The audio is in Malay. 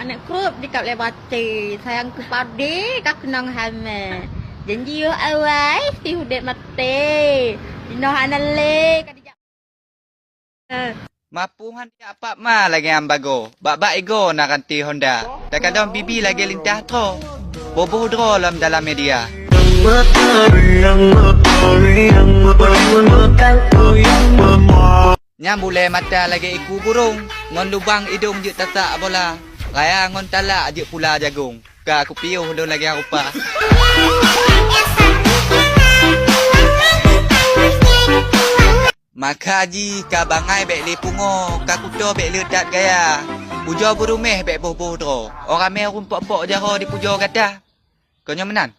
nak krup dekat lewati. Sayang ke pade kak kenang hame. Janji yo awai si hudet mati. Dino hanale kadijak. Mapuhan dia apa ma lagi yang bago. Bak ego nak ganti Honda. Tak ada bibi lagi lintah tro. Bobo dro dalam media. Nyam boleh mata lagi iku burung. Ngon lubang hidung je tasak bola. Raya ngon talak je pula jagung. Ka aku piuh don lagi rupa. Maka ji ka bangai bek le pungo, ka kudo bek le dat gaya. Pujo burumeh bek bobo dro. Orang me rumpok-pok jaro di pujo gadah. Kau nyamenan?